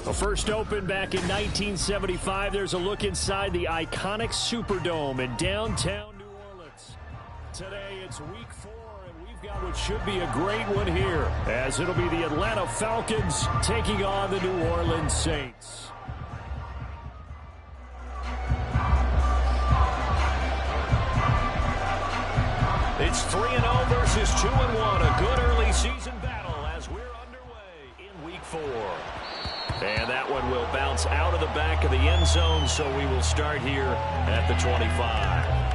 Well, first opened back in 1975, there's a look inside the iconic Superdome in downtown New Orleans. Today it's week 4, and we've got what should be a great one here, as it'll be the Atlanta Falcons taking on the New Orleans Saints. It's 3-0 versus 2-1, a good early season battle as we're underway in week 4. And that one will bounce out of the back of the end zone, so we will start here at the 25.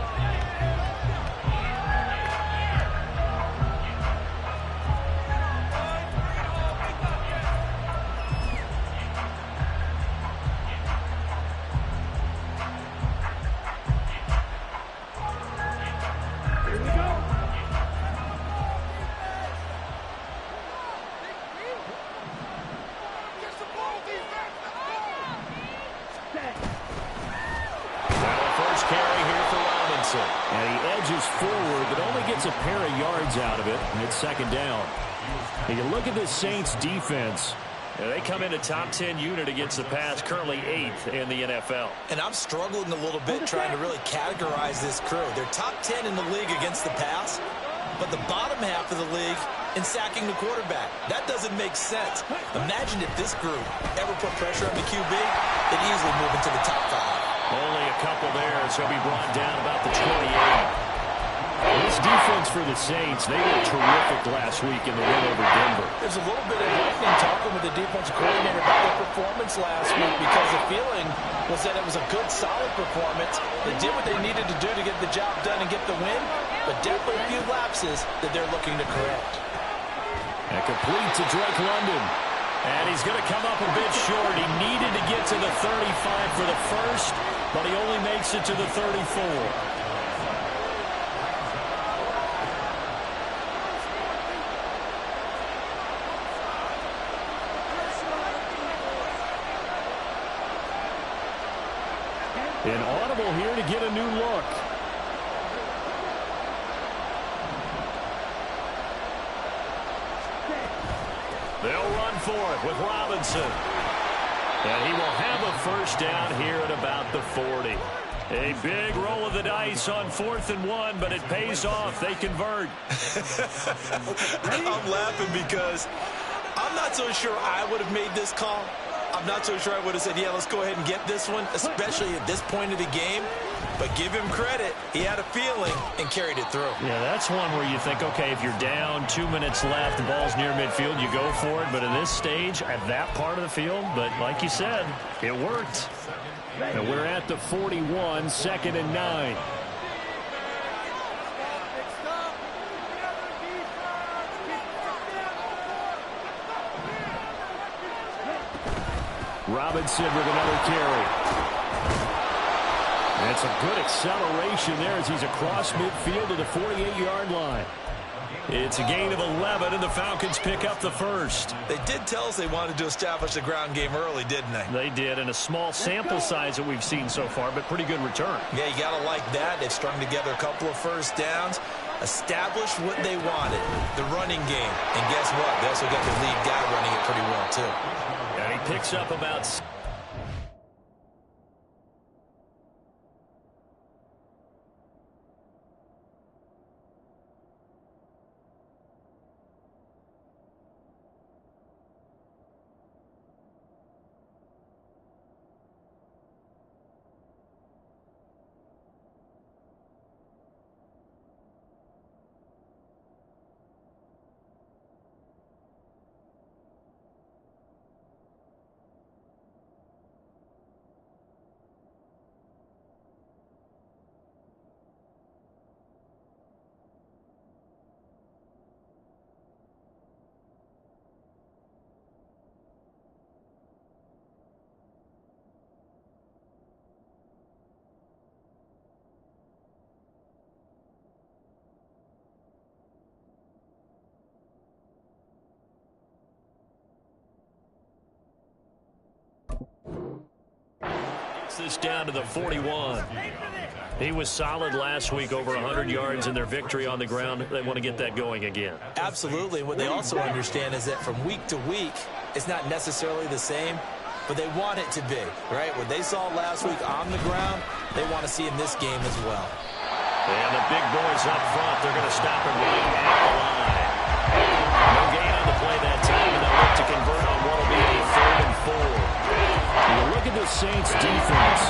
And he edges forward, but only gets a pair of yards out of it, and it's second down. You can look at this Saints defense. They come in a top 10 unit against the pass, currently 8th in the NFL. And I'm struggling a little bit trying to really categorize this crew. They're top 10 in the league against the pass, but the bottom half of the league in sacking the quarterback. That doesn't make sense. Imagine if this group ever put pressure on the QB, they'd easily move into the top 5. Only a couple there, so he'll be brought down about the 28. This defense for the Saints, they were terrific last week in the win over Denver. There's a little bit of lightning talking with the defensive coordinator about their performance last week, because the feeling was that it was a good, solid performance. They did what they needed to do to get the job done and get the win, but definitely a few lapses that they're looking to correct. And complete to Drake London. And he's going to come up a bit short. He needed to get to the 35 for the first, but he only makes it to the 34. Inaudible here to get a new look. They'll run for it with Robinson. And he will have a first down here at about the 40. A big roll of the dice on 4th and 1, but it pays off. They convert. I'm laughing because I'm not so sure I would have made this call. I'm not so sure I would have said, yeah, let's go ahead and get this one, especially at this point of the game. But give him credit. He had a feeling and carried it through. Yeah, that's one where you think, okay, if you're down, 2 minutes left, the ball's near midfield, you go for it. But in this stage, at that part of the field, but like you said, it worked. And we're at the 41, 2nd and 9. Robinson with another carry. And it's a good acceleration there as he's across midfield to the 48-yard line. It's a gain of 11, and the Falcons pick up the first. They did tell us they wanted to establish the ground game early, didn't they? They did, and a small sample size that we've seen so far, but pretty good return. Yeah, you got to like that. They've strung together a couple of first downs, established what they wanted, the running game. And guess what? They also got the lead guy running it pretty well, too. And he picks up about... This down to the 41. He was solid last week, over 100 yards in their victory on the ground. They want to get that going again. Absolutely. What they also understand is that from week to week, it's not necessarily the same. but they want it to be, right? What they saw last week on the ground, they want to see in this game as well. And the big boys up front, they're going to stop him right at the line. No gain on the play that time, and they'll look to convert on what will be a 3rd and 4. When you look at the Saints defense,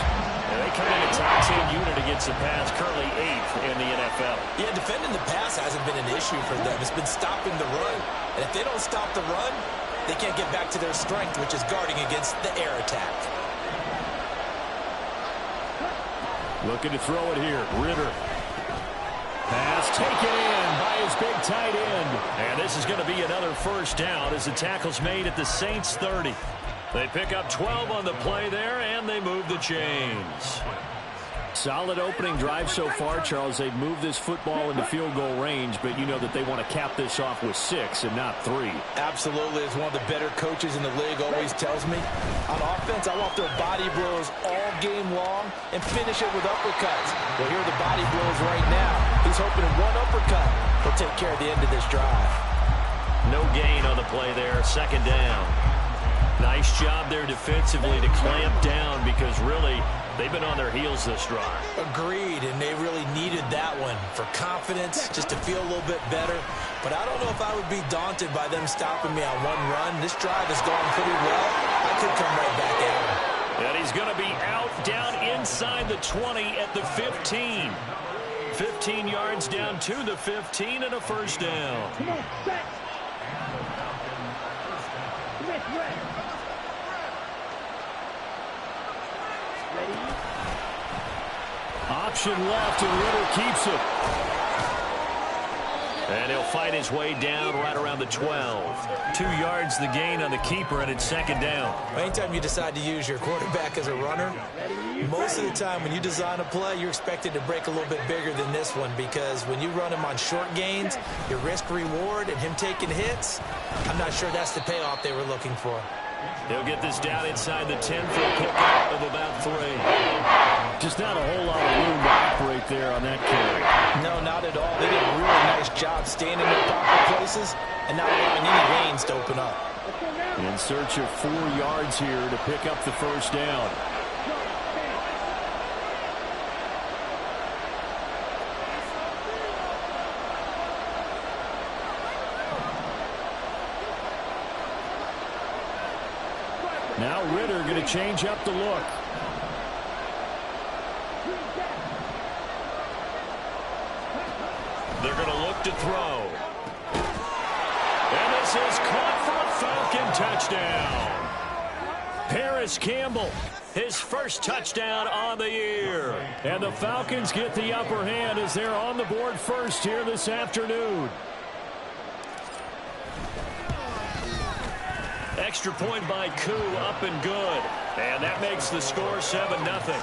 they come in a top 10 unit against the pass, currently 8th in the NFL. Yeah, defending the pass hasn't been an issue for them. It's been stopping the run. And if they don't stop the run, they can't get back to their strength, which is guarding against the air attack. Looking to throw it here. Ritter. Pass taken in by his big tight end. And this is going to be another 1st down as the tackle's made at the Saints 30. They pick up 12 on the play there, and they move the chains. Solid opening drive so far, Charles. They've moved this football into field goal range, but you know that they want to cap this off with 6 and not 3. Absolutely. As one of the better coaches in the league always tells me, on offense, I want their body blows all game long and finish it with uppercuts. Well, here are the body blows right now. He's hoping in one uppercut will take care of the end of this drive. No gain on the play there. 2nd down. Nice job there defensively to clamp down because really they've been on their heels this drive. Agreed, and they really needed that one for confidence, just to feel a little bit better. But I don't know if I would be daunted by them stopping me on one run. This drive has gone pretty well. I could come right back at him. And he's going to be out down inside the 20 at the 15. 15 yards down to the 15 and a 1st down. Come on, set. Option left, and Ritter keeps it. And he'll fight his way down right around the 12. 2 yards the gain on the keeper, and it's 2nd down. Anytime you decide to use your quarterback as a runner, most of the time when you design a play, you're expected to break a little bit bigger than this one because when you run him on short gains, your risk-reward and him taking hits, I'm not sure that's the payoff they were looking for. He'll get this down inside the 10 for a pickup of about 3. Just not a whole lot of room to operate there on that carry. No, not at all. They did a really nice job staying in their proper places and not allowing any lanes to open up. In search of 4 yards here to pick up the 1st down. Now Ritter going to change up the look. They're going to look to throw. And this is caught for a Falcon touchdown. Paris Campbell, his 1st touchdown on the year. And the Falcons get the upper hand as they're on the board first here this afternoon. Extra point by Koo, up and good. And that makes the score 7-0.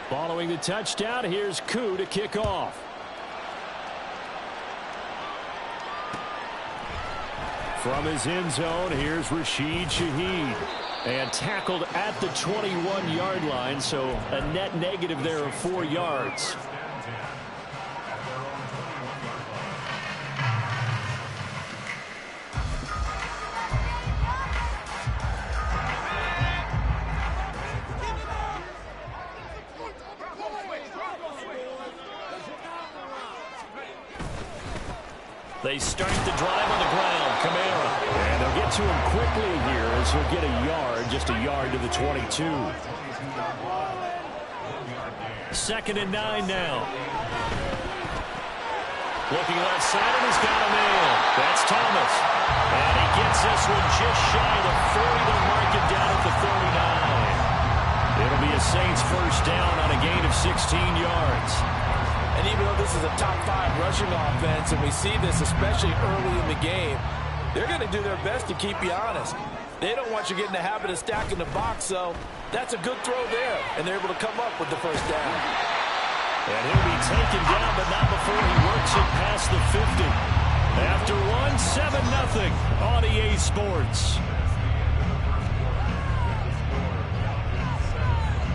Following the touchdown, here's Koo to kick off. From his end zone, here's Rashid Shaheed. And tackled at the 21-yard line, so a net negative there of 4 yards. They start the drive on the ground. Kamara. And they'll get to him quickly here as he'll get a yard, just a yard to the 22. 2nd and 9 now. Looking left side, and he's got a man. That's Thomas. And he gets this one just shy of the 40. They'll mark it down at the 39. It'll be a Saints 1st down on a gain of 16 yards. And even though this is a top 5 rushing offense, and we see this especially early in the game, they're going to do their best to keep you honest. They don't want you getting the habit of stacking the box, so that's a good throw there, and they're able to come up with the 1st down. And he'll be taken down, but not before he works it past the 50. After one, 7-0 on EA Sports.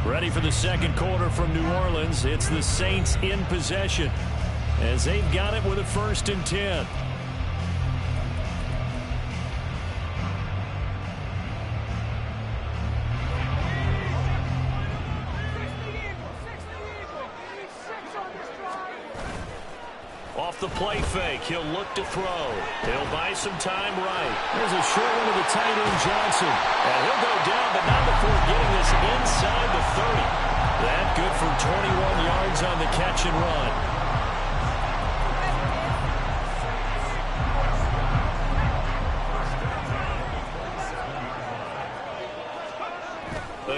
Ready for the second quarter from New Orleans. It's the Saints in possession as they've got it with a 1st and 10. Off the play fake, he'll look to throw. He'll buy some time right. There's a short one to the tight end, Johnson. And he'll go down, but not before getting this inside the 30. That good for 21 yards on the catch and run.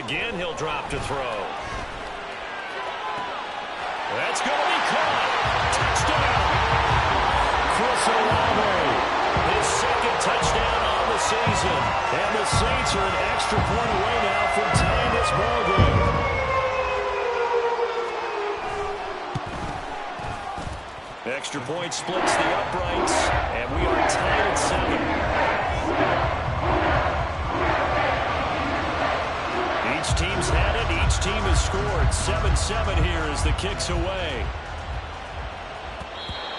Again, he'll drop to throw. That's going to be caught. Touchdown. Chris Olave, his 2nd touchdown on the season. And the Saints are an extra point away now from tying this ball game. Extra point splits the uprights, and we are tied at 7. Each team's had it. Each team has scored. 7-7 here as the kick's away.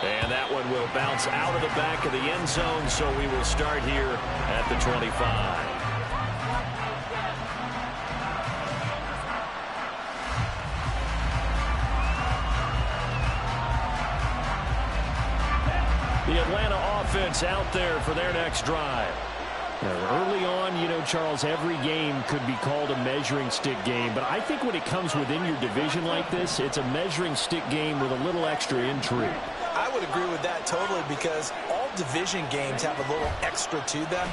And that one will bounce out of the back of the end zone, so we will start here at the 25. The Atlanta offense out there for their next drive. Now, early on, you know, Charles, every game could be called a measuring stick game. But I think when it comes within your division like this, it's a measuring stick game with a little extra intrigue. I would agree with that totally because all division games have a little extra to them.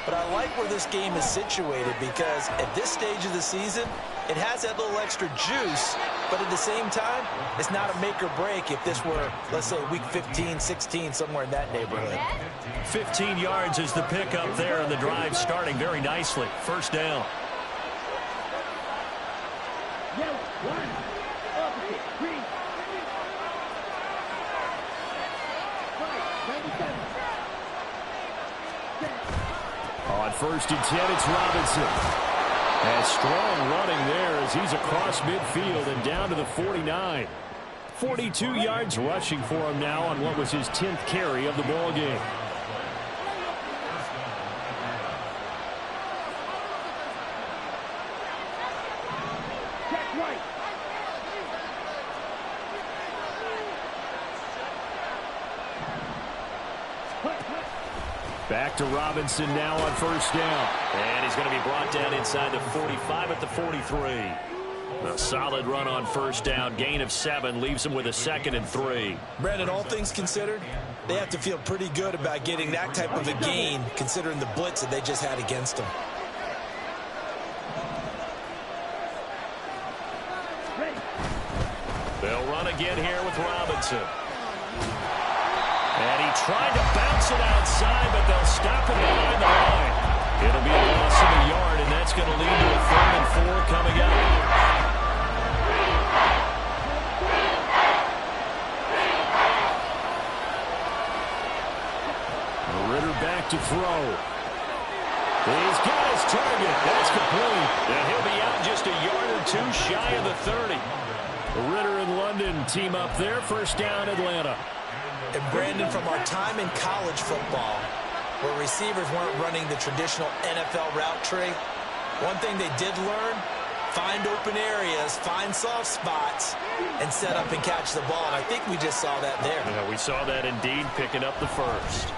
But I like where this game is situated because at this stage of the season, it has that little extra juice. But at the same time, it's not a make or break if this were, let's say, week 15, 16, somewhere in that neighborhood. 15 yards is the pickup there, and the drive starting very nicely. 1st down. On 1st and 10, it's Robinson. And strong running there as he's across midfield and down to the 49. 42 yards rushing for him now on what was his 10th carry of the ball game. Back to Robinson now on 1st down. And he's going to be brought down inside the 45 at the 43. A solid run on 1st down. Gain of 7 leaves him with a 2nd and 3. Brandon, all things considered, they have to feel pretty good about getting that type of a gain considering the blitz that they just had against them. They'll run again here with Robinson. And he tried to bounce it outside, but they'll stop him behind the line. It'll be a loss of a yard, and that's going to lead to a 3rd and 4 coming up. Ritter back to throw. He's got his target. That's complete. And he'll be out just a yard or 2 shy of the 30. Ritter and London team up there. 1st down, Atlanta. And Brandon, from our time in college football, where receivers weren't running the traditional NFL route tree, one thing they did learn, find open areas, find soft spots, and set up and catch the ball. And I think we just saw that there. Yeah, we saw that indeed, picking up the 1st.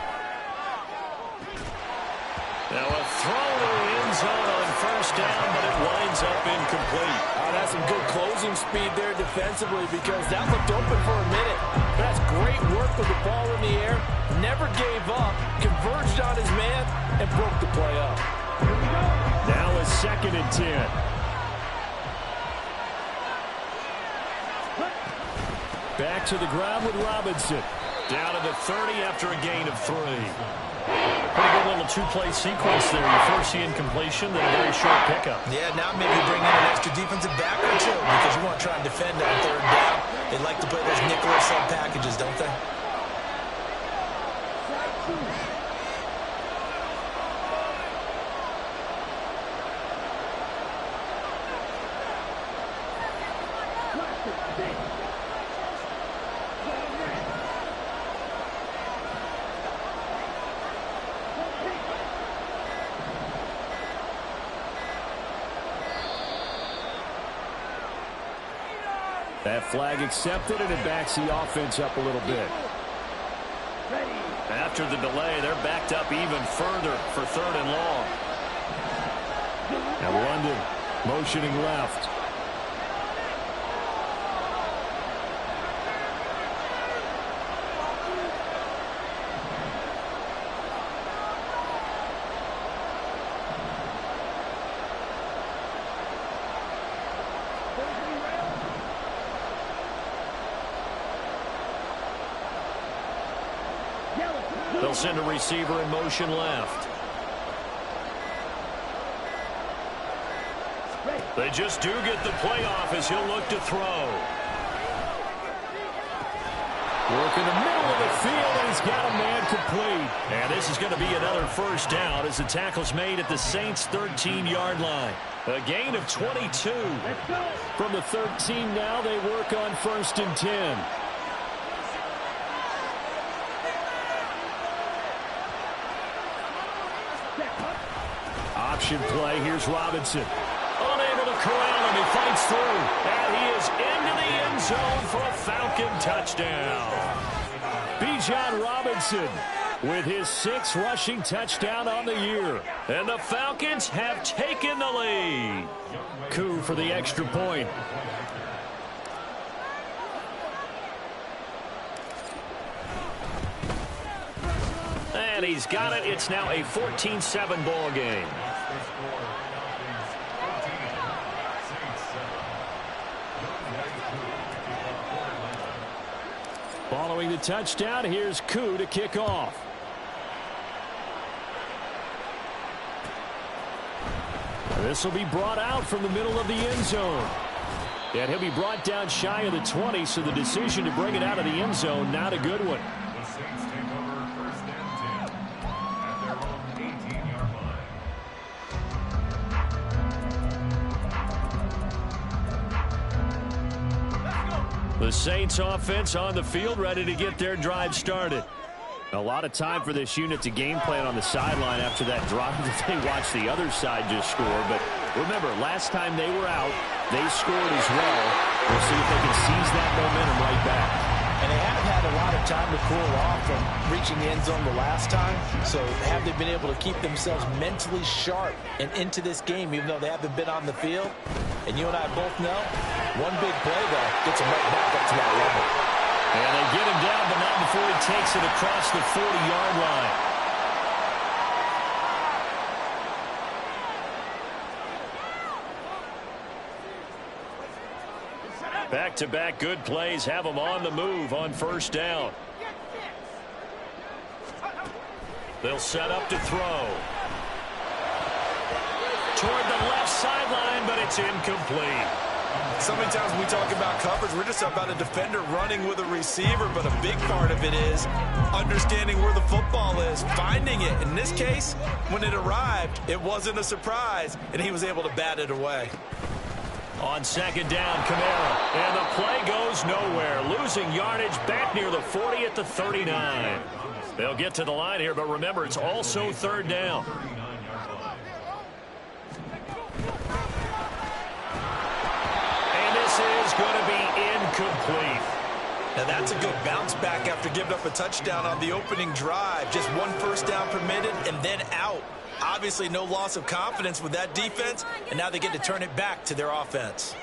Now a throw to the end zone on 1st down, but it winds up incomplete. Oh, that's some good closing speed there defensively because that looked open for a minute. That's great work with the ball in the air. Never gave up, converged on his man, and broke the play up. Now a 2nd and 10. Back to the ground with Robinson. Down to the 30 after a gain of 3. Pretty good little 2-play sequence there. You first see incompletion, then a very short pickup. Yeah, now maybe bring in an extra defensive back or 2 because you want to try and defend on 3rd down. They like to play those nickel or sub packages, don't they? That flag accepted, and it backs the offense up a little bit. After the delay, they're backed up even further for 3rd and long. Now London motioning left. They'll send a receiver in motion left. They just do get the play off as he'll look to throw. Work in the middle of the field, and he's got a man complete. And this is going to be another first down as the tackle's made at the Saints' 13-yard line. A gain of 22. From the 13 now, they work on 1st and 10. Option play. Here's Robinson. Unable to corral him. He fights through. And he is into the end zone for a Falcon touchdown. Bijan Robinson with his 6th rushing touchdown on the year. And the Falcons have taken the lead. Coup for the extra point. And he's got it. It's now a 14-7 ball game. Following the touchdown, here's Coup to kick off. This will be brought out from the middle of the end zone. And he'll be brought down shy of the 20, so the decision to bring it out of the end zone, not a good one. The Saints take over 1st and 10 at their own 18-yard line. The Saints offense on the field, ready to get their drive started. A lot of time for this unit to game plan on the sideline after that drive that they watched the other side just score. But remember, last time they were out, they scored as well. We'll see if they can seize that momentum right back. And they haven't had a lot of time to cool off from reaching the end zone the last time. So have they been able to keep themselves mentally sharp and into this game, even though they haven't been on the field? And you and I both know, one big play, though, gets them right back up to that level. And they get him down, but not before he takes it across the 40-yard line. Back-to-back good plays have them on the move on 1st down. They'll set up to throw. Toward the left sideline, but it's incomplete. So many times when we talk about coverage, we're just about a defender running with a receiver, but a big part of it is understanding where the football is, finding it. In this case, when it arrived, it wasn't a surprise, and he was able to bat it away. On 2nd down, Kamara. And the play goes nowhere. Losing yardage back near the 40 at the 39. They'll get to the line here, but remember, it's also 3rd down. And this is going to be incomplete. Now that's a good bounce back after giving up a touchdown on the opening drive. Just 1 first down permitted and then out. Obviously no loss of confidence with that defense, and now they get to turn it back to their offense.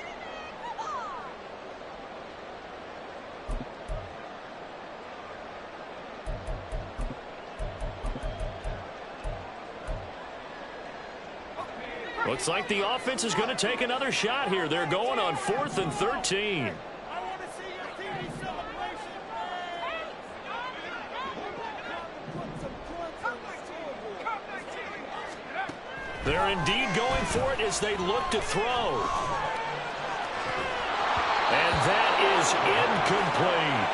Looks like the offense is going to take another shot here. They're going on 4th and 13. They're indeed going for it as they look to throw. And that is incomplete.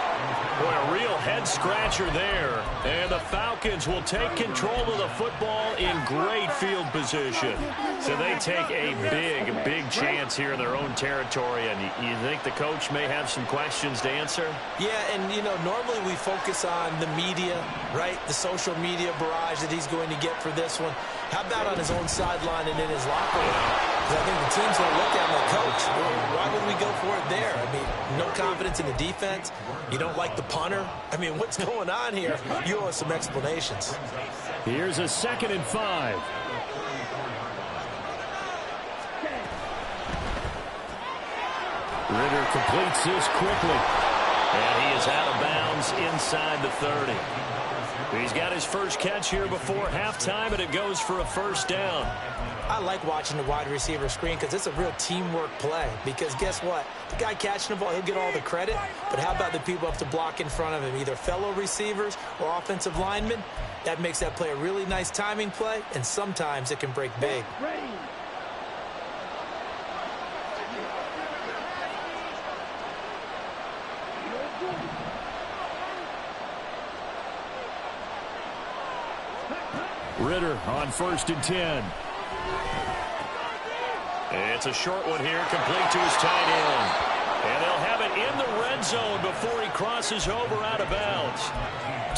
Boy, a real head-scratcher there. And the Falcons will take control of the football in great field position. So they take a big chance here in their own territory. And you think the coach may have some questions to answer? Yeah, and, you know, normally we focus on the media, right? The social media barrage that he's going to get for this one. How about on his own sideline and in his locker room? Because I think the team's going to look at him like, Coach, why would we go for it there? I mean, no confidence in the defense. You don't like the punter. I mean, what's going on here? You owe us some explanations. Here's a 2nd and 5. Ritter completes this quickly. And he is out of bounds inside the 30. He's got his first catch here before halftime, and it goes for a first down. I like watching the wide receiver screen because it's a real teamwork play. Because guess what? The guy catching the ball, he'll get all the credit. But how about the people up to block in front of him, either fellow receivers or offensive linemen? That makes that play a really nice timing play, and sometimes it can break big. Ritter on 1st and 10. It's a short one here, complete to his tight end. And they'll have it in the red zone before he crosses over out of bounds.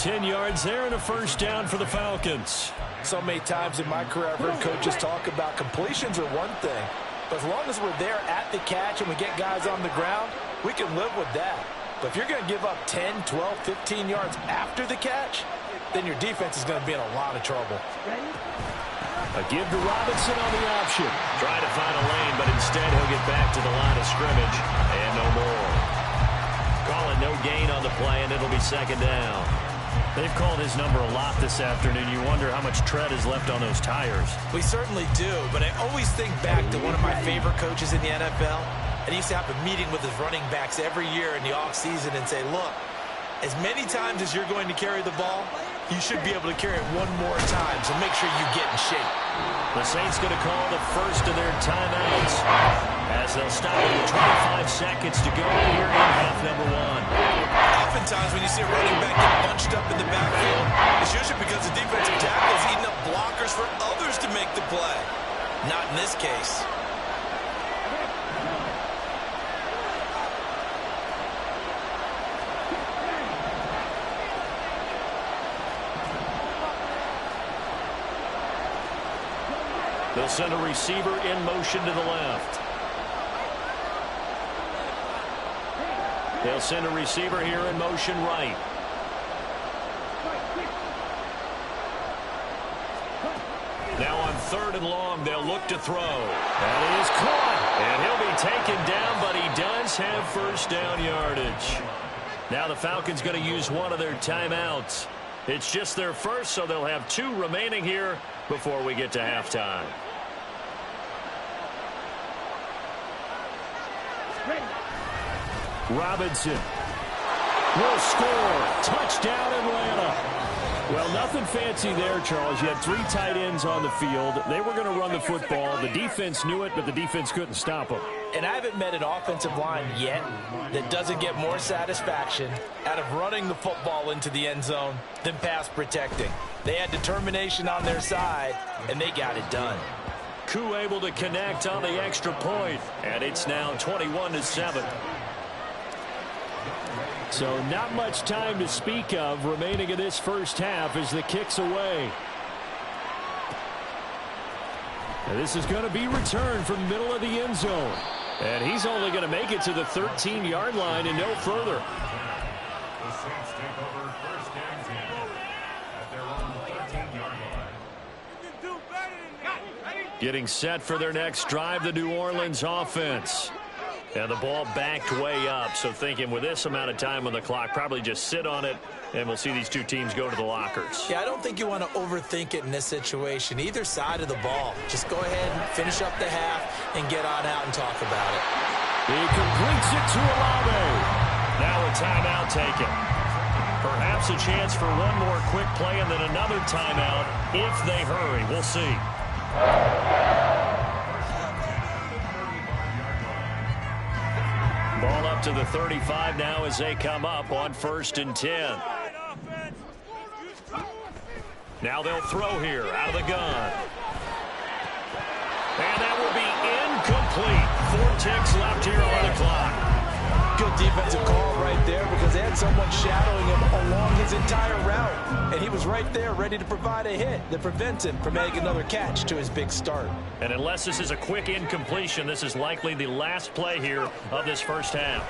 10 yards there and a first down for the Falcons. So many times in my career, I've heard coaches talk about completions are one thing. But as long as we're there at the catch and we get guys on the ground, we can live with that. But if you're going to give up 10, 12, 15 yards after the catch, then your defense is going to be in a lot of trouble. A give to Robinson on the option. Try to find a lane, but instead he'll get back to the line of scrimmage. And no more. Call it no gain on the play, and it'll be 2nd down. They've called his number a lot this afternoon. You wonder how much tread is left on those tires. We certainly do, but I always think back to one of my favorite coaches in the NFL. And he used to have a meeting with his running backs every year in the offseason and say, look, as many times as you're going to carry the ball, you should be able to carry it one more time, so make sure you get in shape. The Saints going to call the first of their timeouts as they'll stop with 25 seconds to go here in half number 1. Oftentimes when you see a running back get bunched up in the backfield, it's usually because the defensive tackle is eating up blockers for others to make the play. Not in this case. They'll send a receiver in motion to the left. They'll send a receiver here in motion right. Now on 3rd and long, they'll look to throw. That is caught. And he'll be taken down, but he does have first down yardage. Now the Falcons going to use one of their timeouts. It's just their first, so they'll have 2 remaining here before we get to halftime. Robinson will score. Touchdown, Atlanta. Well, nothing fancy there, Charles. You had 3 tight ends on the field. They were going to run the football. The defense knew it, but the defense couldn't stop them. And I haven't met an offensive line yet that doesn't get more satisfaction out of running the football into the end zone than pass protecting. They had determination on their side, and they got it done. Koo able to connect on the extra point, and it's now 21-7. So not much time to speak of remaining in this first half as the kick's away. And this is going to be returned from the middle of the end zone. And he's only going to make it to the 13-yard line and no further. The Saints take over 1st and 10 at their own 13-yard line. Getting set for their next drive, the New Orleans offense. And the ball backed way up, so thinking with this amount of time on the clock, probably just sit on it, and we'll see these 2 teams go to the lockers. Yeah, I don't think you want to overthink it in this situation. Either side of the ball. Just go ahead and finish up the half and get on out and talk about it. He completes it to Olave. Now a timeout taken. Perhaps a chance for one more quick play and then another timeout if they hurry. We'll see. Ball up up to the 35 now as they come up on 1st and 10. Now they'll throw here out of the gun. And that will be incomplete. 4 ticks left here on the clock. Good defensive call right there because they had someone shadowing him along his entire route. And he was right there ready to provide a hit that prevents him from making another catch to his big start. And unless this is a quick incompletion, this is likely the last play here of this first half.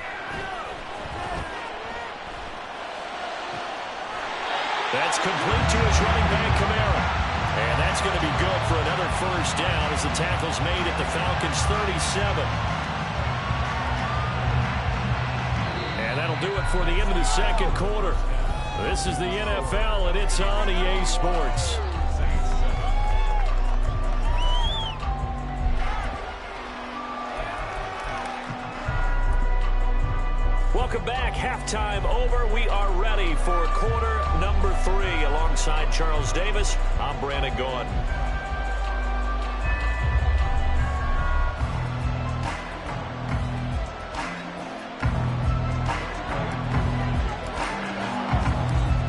That's complete to his running back, Kamara. And that's going to be good for another first down as the tackle's made at the Falcons' 37. And that'll do it for the end of the second quarter. This is the NFL, and it's on EA Sports. Welcome back. Halftime over. We are ready for quarter number 3. Alongside Charles Davis, I'm Brandon Gaudin.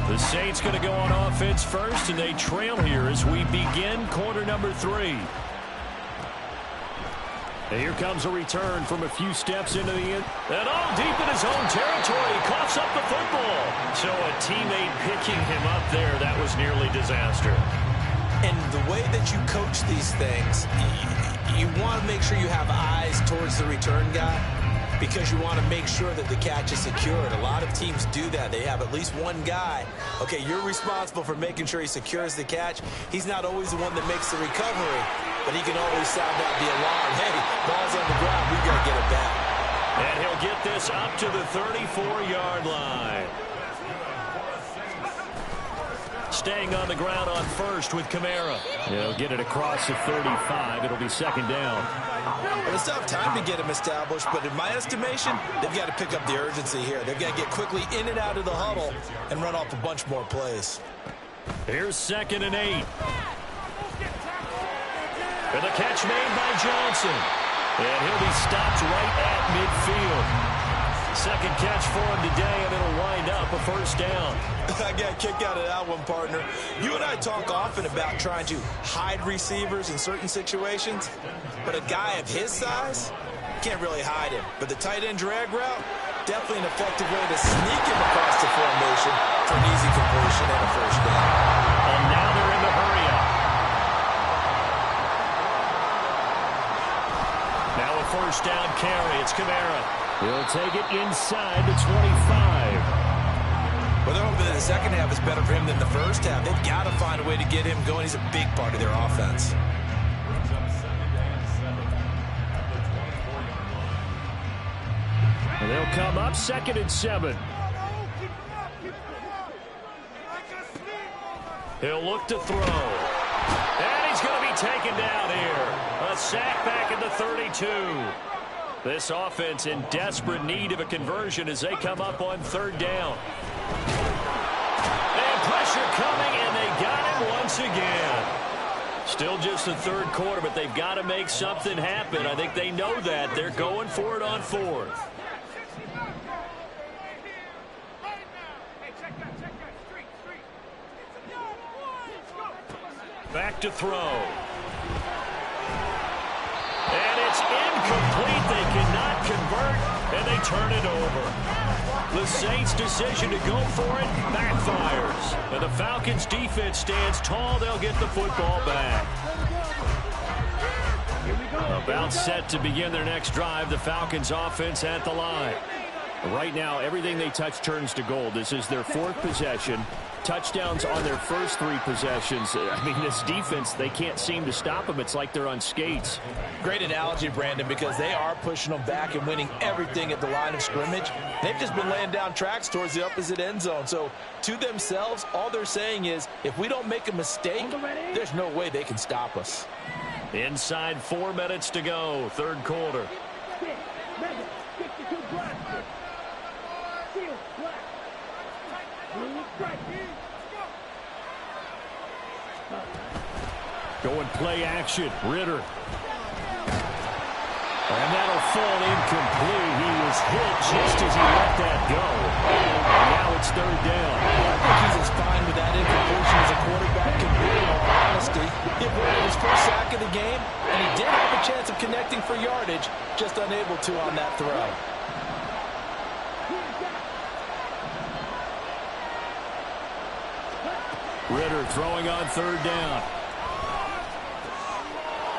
The Saints going to go on offense first, and they trail here as we begin quarter number 3. And here comes a return from a few steps into the end. And all deep in his own territory, coughs up the football. So a teammate picking him up there, that was nearly disaster. And the way that you coach these things, you want to make sure you have eyes towards the return guy because you want to make sure that the catch is secured. A lot of teams do that. They have at least one guy. Okay, you're responsible for making sure he secures the catch. He's not always the one that makes the recovery, but he can always sound out the alarm. Hey, ball's on the ground. We've got to get it back. And he'll get this up to the 34-yard line. Staying on the ground on first with Kamara. He'll get it across the 35. It'll be second down. Well, it's tough time to get him established, but in my estimation, they've got to pick up the urgency here. They've got to get quickly in and out of the huddle and run off a bunch more plays. Here's 2nd and 8. And the catch made by Johnson. And he'll be stopped right at midfield. Second catch for him today, and it'll wind up a first down. I got a kick out of that one, partner. You and I talk often about trying to hide receivers in certain situations, but a guy of his size can't really hide him. But the tight end drag route, definitely an effective way to sneak him across the formation for an easy completion and a first down. And now they're in the hurry up. Now a first down carry. It's Kamara. He'll take it inside the 25. Well, they're hoping that the second half is better for him than the first half. They've got to find a way to get him going. He's a big part of their offense. And they'll come up 2nd and 7. He'll look to throw. And he's going to be taken down here. A sack back at the 32. This offense in desperate need of a conversion as they come up on 3rd down. And pressure coming, and they got him once again. Still just the 3rd quarter, but they've got to make something happen. I think they know that. They're going for it on 4th. Back to throw. And it's incomplete. They cannot convert, and they turn it over. The Saints' decision to go for it backfires. And the Falcons' defense stands tall. They'll get the football back. About set to begin their next drive. The Falcons' offense at the line. Right now, everything they touch turns to gold. This is their 4th possession. Touchdowns on their first 3 possessions. I mean, this defense, they can't seem to stop them. It's like they're on skates. Great analogy, Brandon, because they are pushing them back and winning everything at the line of scrimmage. They've just been laying down tracks towards the opposite end zone. So to themselves, all they're saying is, if we don't make a mistake, there's no way they can stop us. Inside 4 minutes to go, 3rd quarter. Going play action. Ritter. And that'll fall incomplete. He was hit just as he let that go. And now it's third down. I think he's as fine with that incompletion as a quarterback can be, in all honesty. He avoided his first sack of the game, and he did have a chance of connecting for yardage, just unable to on that throw. Ritter throwing on third down.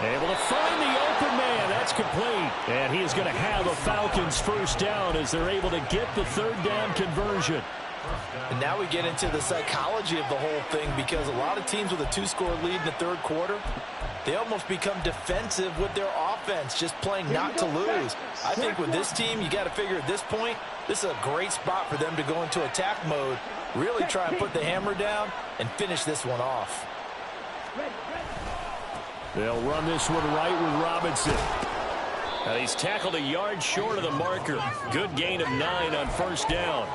Able to find the open man. That's complete. And he is going to have a Falcons first down as they're able to get the third down conversion. And now we get into the psychology of the whole thing, because a lot of teams with a two-score lead in the third quarter, they almost become defensive with their offense, just playing not to lose. I think with this team, you got to figure at this point, this is a great spot for them to go into attack mode, really try and put the hammer down and finish this one off. They'll run this one right with Robinson. Now he's tackled a yard short of the marker. Good gain of 9 on first down.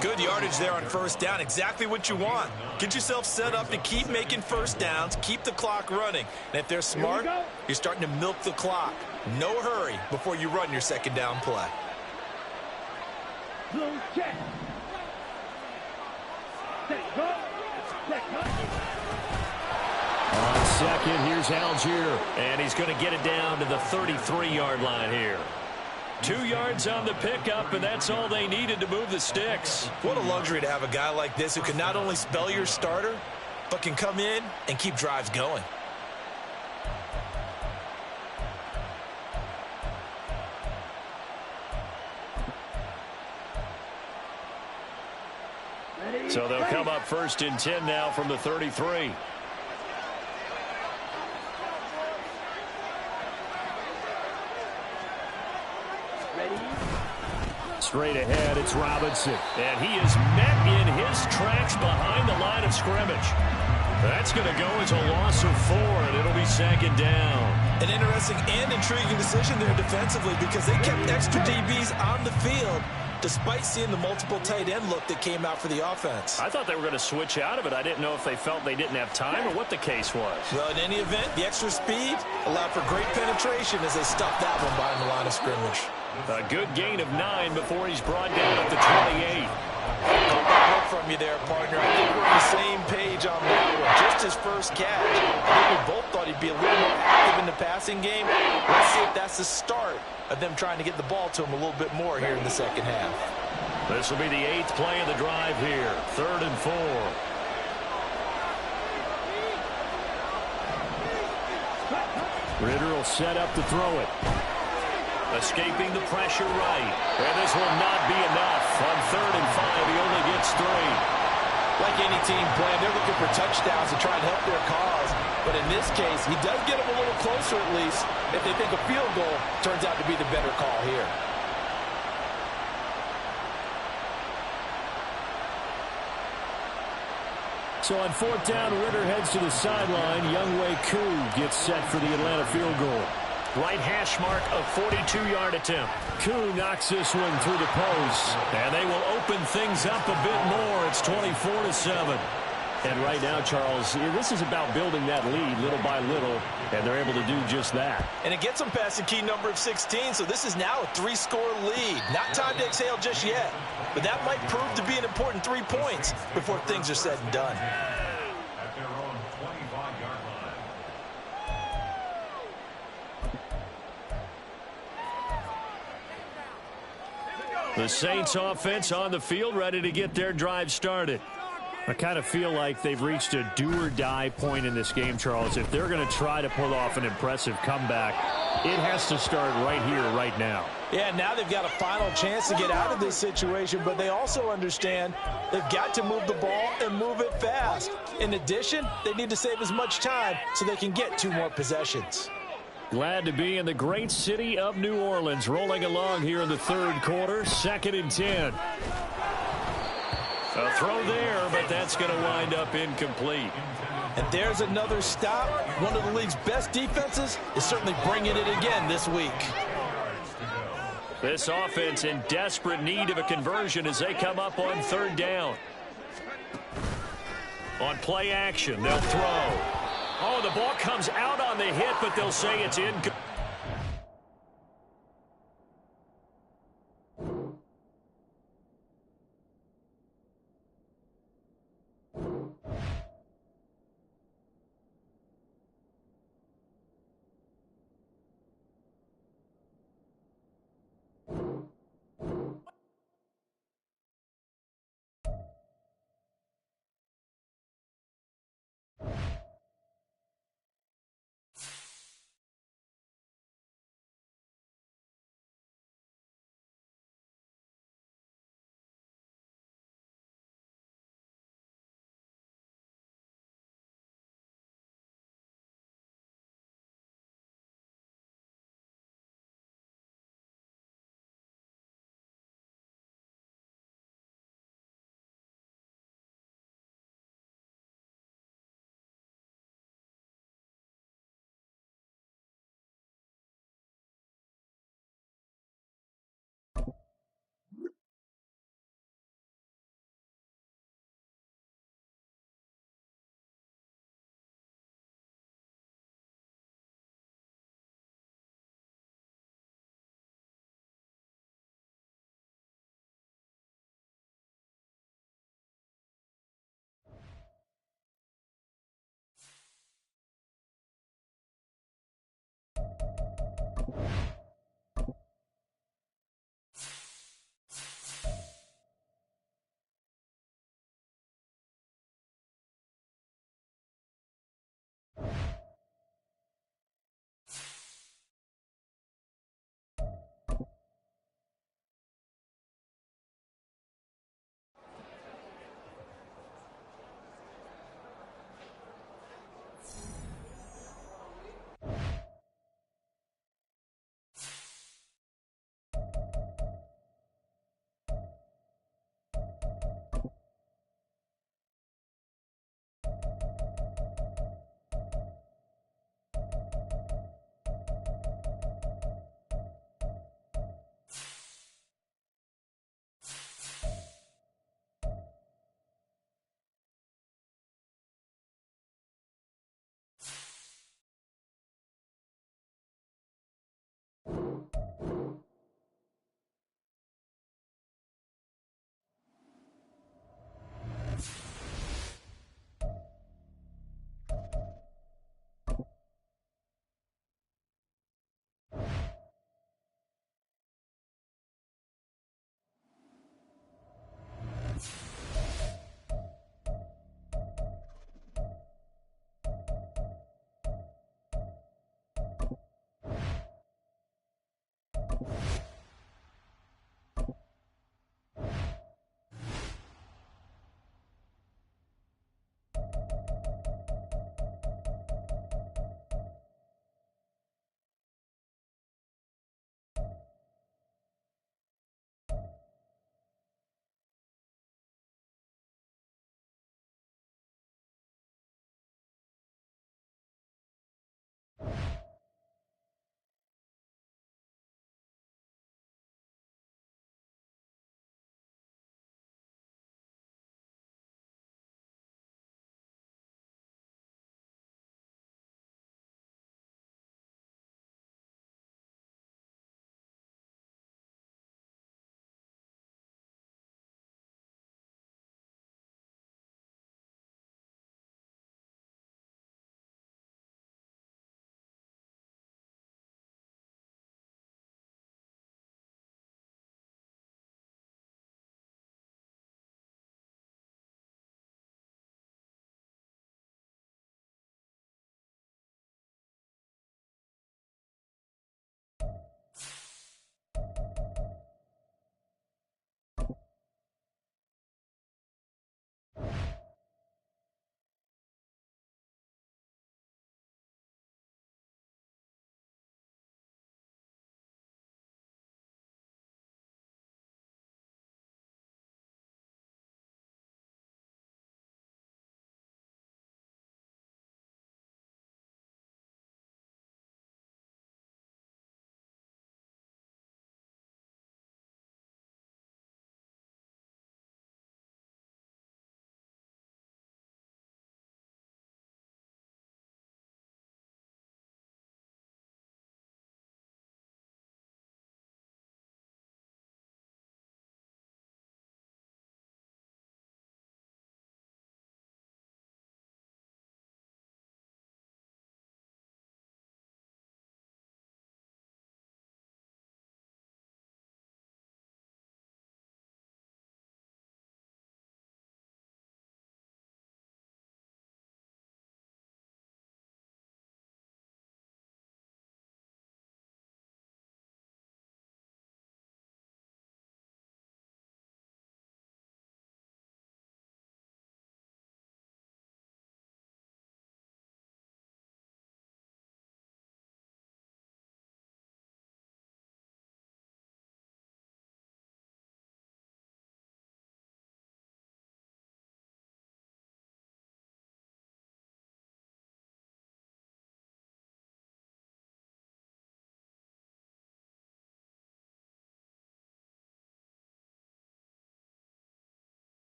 Good yardage there on first down. Exactly what you want. Get yourself set up to keep making first downs, keep the clock running. And if they're smart, you're starting to milk the clock. No hurry before you run your second down play. On second, here's Algier. And he's going to get it down to the 33-yard line here. 2 yards on the pickup, and that's all they needed to move the sticks. What a luxury to have a guy like this who can not only spell your starter, but can come in and keep drives going. So they'll come up first and 10 now from the 33. Straight ahead, it's Robinson. And he is met in his tracks behind the line of scrimmage. That's going to go as a loss of 4, and it'll be second down. An interesting and intriguing decision there defensively, because they kept extra DBs on the field despite seeing the multiple tight end look that came out for the offense. I thought they were going to switch out of it. I didn't know if they felt they didn't have time or what the case was. Well, in any event, the extra speed allowed for great penetration as they stuffed that one behind the line of scrimmage. A good gain of 9 before he's brought down at the 28. Good from you there, partner. I think we're on the same page on that one. Just his first catch. I think we both thought he'd be a little more active in the passing game. Let's see if that's the start of them trying to get the ball to him a little bit more here in the second half. This will be the 8th play of the drive here. 3rd and 4. Ritter will set up to throw it. Escaping the pressure right. And this will not be enough. On 3rd and 5, he only gets 3. Like any team playing, they're looking for touchdowns to try and help their cause. But in this case, he does get them a little closer at least if they think a field goal turns out to be the better call here. So on 4th down, Ritter heads to the sideline. Younghoe Koo gets set for the Atlanta field goal. Right hash mark of 42-yard attempt. Koo knocks this one through the post. And they will open things up a bit more. It's 24-7. And right now, Charles, this is about building that lead little by little, and they're able to do just that. And it gets them past the key number of 16, so this is now a 3-score lead. Not time to exhale just yet, but that might prove to be an important 3 points before things are said and done. At their own 25-yard line. The Saints offense on the field, ready to get their drive started. I kind of feel like they've reached a do-or-die point in this game, Charles. If they're going to try to pull off an impressive comeback, it has to start right here, right now. Yeah, now they've got a final chance to get out of this situation, but they also understand they've got to move the ball and move it fast. In addition, they need to save as much time so they can get 2 more possessions. Glad to be in the great city of New Orleans, rolling along here in the 3rd quarter, 2nd and 10. A throw there, but that's going to wind up incomplete. And there's another stop. One of the league's best defenses is certainly bringing it again this week. This offense in desperate need of a conversion as they come up on 3rd down. On play action, they'll throw. Oh, the ball comes out on the hit, but they'll say it's incomplete.